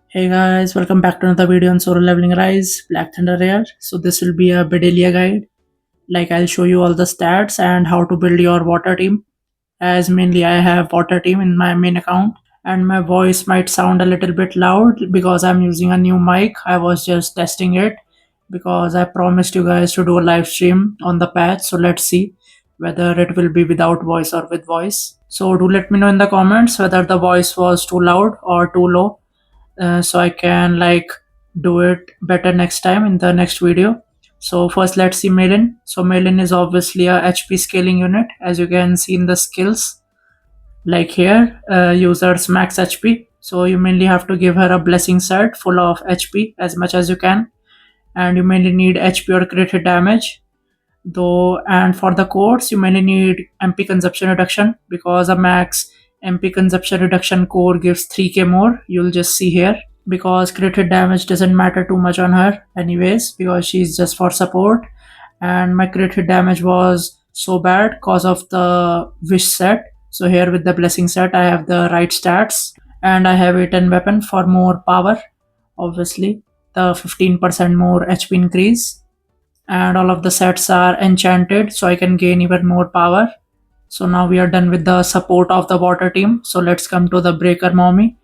Hey guys, welcome back to another video on Solo Leveling Rise, Black Thunder Rare. So this will be a Bedelia guide. Like I'll show you all the stats and how to build your water team. As mainly I have water team in my main account. And my voice might sound a little bit loud because I'm using a new mic. I was just testing it because I promised you guys to do a live stream on the patch. So let's see whether it will be without voice or with voice. So do let me know in the comments whether the voice was too loud or too low, so I can do it better next time in the next video. So first let's see Melin. So Melin is obviously a HP scaling unit, as you can see in the skills. Like here, users max HP. So you mainly have to give her a blessing set full of HP as much as you can, and you mainly need HP or crit hit damage. Though, and for the cores, you mainly need MP consumption reduction because a max MP consumption reduction core gives 3k more. You'll just see here, because crit hit damage doesn't matter too much on her anyways because she's just for support, and my crit hit damage was so bad because of the wish set. So here with the blessing set I have the right stats, and I have a 10 weapon for more power, obviously the 15% more HP increase, and all of the sets are enchanted so I can gain even more power. So now we are done with the support of the water team, so let's come to the breaker mommy.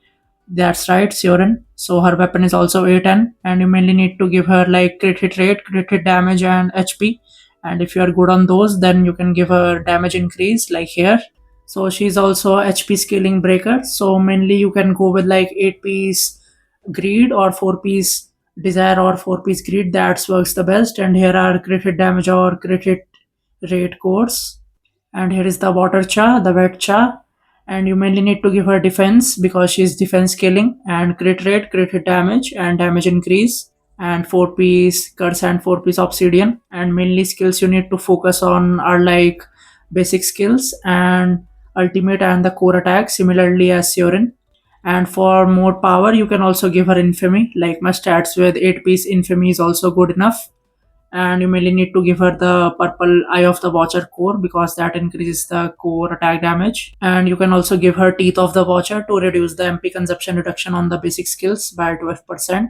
That's right, Sioran. So her weapon is also A10, and you mainly need to give her like crit hit rate, crit hit damage, and HP. And if you are good on those, then you can give her damage increase like here. So she's also a HP scaling breaker. So mainly you can go with like 8-piece greed or 4-piece desire or 4-piece greed. That works the best. And here are crit hit damage or crit hit rate codes. And here is the water cha, the wet cha, and you mainly need to give her defense because she's defense scaling, and crit rate, crit hit damage, and damage increase, and 4-piece curse and 4-piece obsidian. And mainly skills you need to focus on are like basic skills and ultimate and the core attack, similarly as Siorin. And for more power you can also give her infamy, like my stats with 8-piece infamy is also good enough. And you mainly need to give her the purple eye of the watcher core because that increases the core attack damage. And you can also give her teeth of the watcher to reduce the MP consumption reduction on the basic skills by 12%,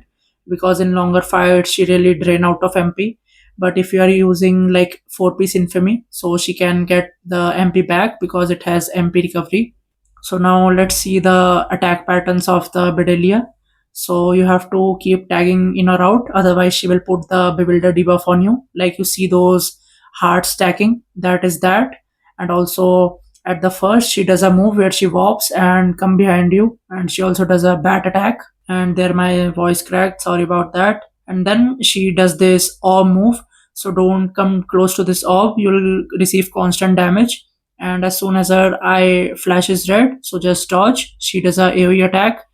because in longer fights she really drain out of MP. But if you are using like 4-piece infamy, so she can get the MP back because it has MP recovery. So now let's see the attack patterns of the Bedelia. So you have to keep tagging in or out, otherwise she will put the bewilder debuff on you. Like you see those heart stacking, that is that. And also at the first she does a move where she warps and come behind you, and she also does a bat attack. And there my voice cracked, sorry about that. And then she does this orb move, so don't come close to this orb, you'll receive constant damage. And as soon as her eye flashes red, so just dodge. She does a AoE attack,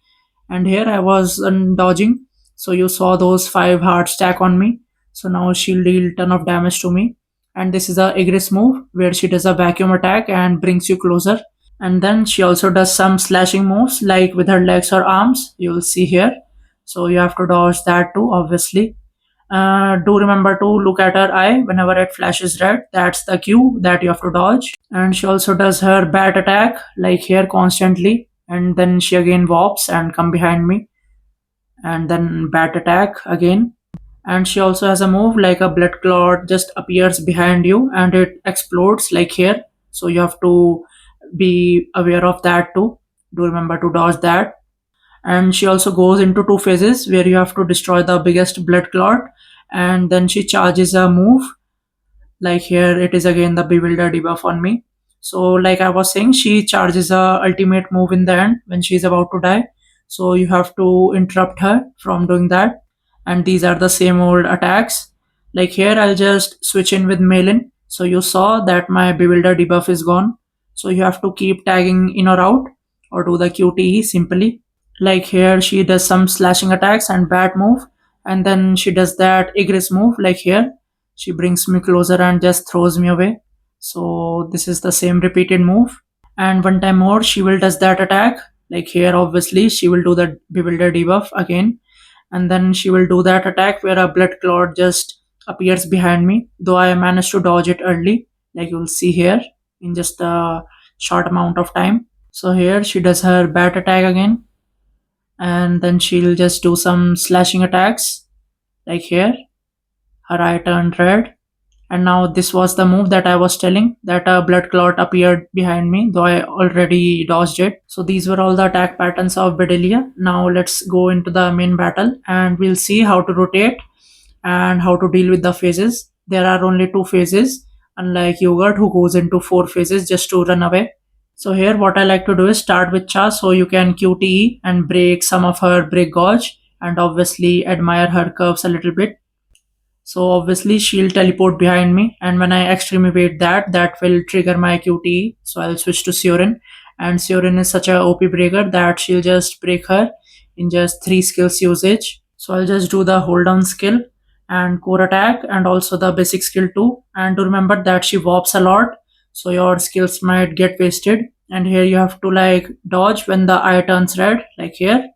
and here I was dodging, so you saw those 5 heart stack on me. So now she'll deal ton of damage to me. And this is a Igris move where she does a vacuum attack and brings you closer. And then she also does some slashing moves like with her legs or arms, you'll see here. So you have to dodge that too, obviously. Do remember to look at her eye whenever it flashes red, that's the cue that you have to dodge. And she also does her bat attack like here constantly, and then she again warps and come behind me, and then bat attack again. And she also has a move like a blood clot just appears behind you and it explodes like here, so you have to be aware of that too. Do remember to dodge that. And she also goes into 2 phases where you have to destroy the biggest blood clot, and then she charges a move like here it is again the bewilder debuff on me. So like I was saying, she charges a ultimate move in the end when she's about to die, so you have to interrupt her from doing that. And these are the same old attacks. Like here I'll just switch in with Malin, so you saw that my bewilder debuff is gone. So you have to keep tagging in or out or do the QTE simply. Like here she does some slashing attacks and bat move, and then she does that Igris move like here. She brings me closer and just throws me away. So this is the same repeated move. And one time more she will does that attack. Like here obviously she will do the bewilder debuff again. And then she will do that attack where a blood clot just appears behind me. Though I managed to dodge it early, like you'll see here, in just a short amount of time. So here she does her bat attack again. and then she'll just do some slashing attacks like here. Her eye turned red, and now this was the move that I was telling, that a blood clot appeared behind me, though I already dodged it. So these were all the attack patterns of Bedelia. Now let's go into the main battle and we'll see how to rotate and how to deal with the phases. There are only two phases, unlike Yogurt who goes into four phases just to run away. So here what I like to do is start with Cha so you can QTE and break some of her break gauge and obviously admire her curves a little bit. So obviously she'll teleport behind me, and when I extreme evade that will trigger my QTE. So I'll switch to Siorin, and Siorin is such a OP breaker that she'll just break her in just 3 skills usage. So I'll just do the hold down skill and core attack and also the basic skill too. And to remember that she warps a lot, so your skills might get wasted. And here you have to like dodge when the eye turns red, like here,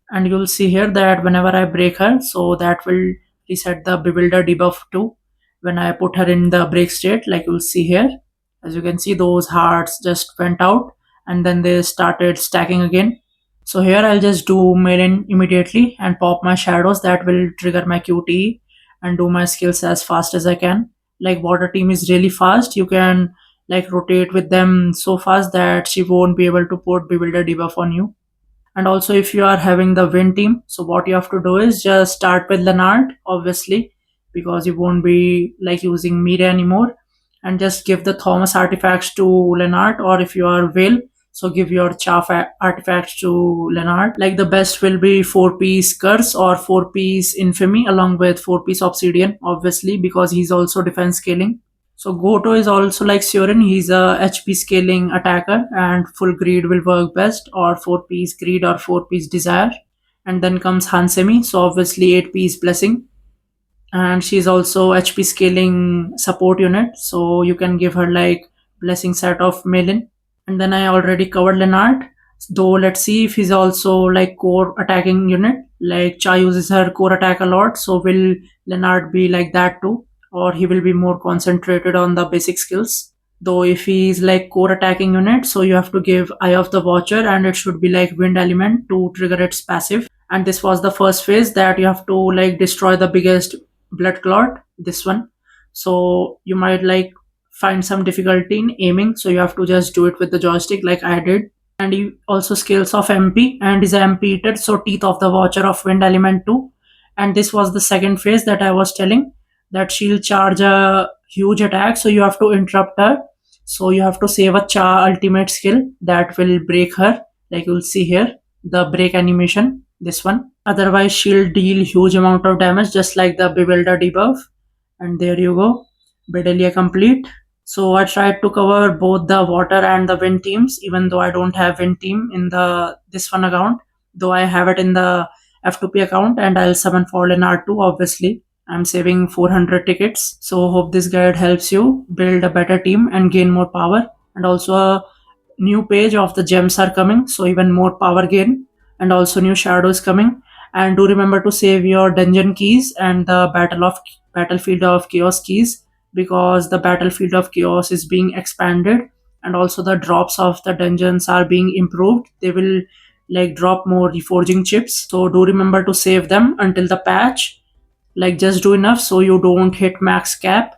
and you'll see here that whenever I break her, so that will reset the bewilder debuff too when I put her in the break state, like you'll see here. As you can see, those hearts just went out and then they started stacking again. So here I'll just do mail in immediately and pop my shadows, that will trigger my QTE and do my skills as fast as I can. Like water team is really fast, you can like rotate with them so fast that she won't be able to put bewilder debuff on you. And also if you are having the win team, so what you have to do is just start with Leonard, obviously, because you won't be like using Mira anymore, and just give the Thomas artifacts to Leonard, or if you are Will, so give your Chaff artifacts to Leonard. Like the best will be 4-piece Curse or 4-piece Infamy along with 4-piece Obsidian, obviously, because he's also defense scaling. So Goto is also like Siorin, he's a HP scaling attacker and full greed will work best, or 4-piece greed or 4-piece desire. And then comes Hansemi, so obviously 8-piece blessing. And she's also HP scaling support unit, so you can give her like blessing set of Melin. And then I already covered Leonard, though let's see if he's also like core attacking unit. Like Cha uses her core attack a lot, so will Leonard be like that too, or he will be more concentrated on the basic skills? Though if he's like core attacking unit, so you have to give Eye of the Watcher and it should be like wind element to trigger its passive. And this was the first phase, that you have to like destroy the biggest blood clot, this one. So you might like find some difficulty in aiming, so you have to just do it with the joystick like I did. And he also scales off MP and is MP eater, so Teeth of the Watcher of wind element too. And this was the second phase that I was telling, that she'll charge a huge attack, so you have to interrupt her. So you have to save a Cha ultimate skill that will break her, like you'll see here, the break animation, this one. Otherwise she'll deal huge amount of damage just like the bewilder debuff. And there you go, Bedelia complete. So I tried to cover both the water and the wind teams, even though I don't have wind team in the this one account, though I have it in the F2P account, and I'll summon Fallen R2 obviously. I'm saving 400 tickets. So hope this guide helps you build a better team and gain more power. And also a new page of the gems are coming, so even more power gain, and also new shadows coming. And do remember to save your dungeon keys and the battlefield of chaos keys, because the battlefield of chaos is being expanded, and also the drops of the dungeons are being improved. They will like drop more reforging chips, so do remember to save them until the patch. Like just do enough so you don't hit max cap.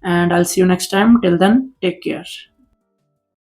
And I'll see you next time. Till then, take care.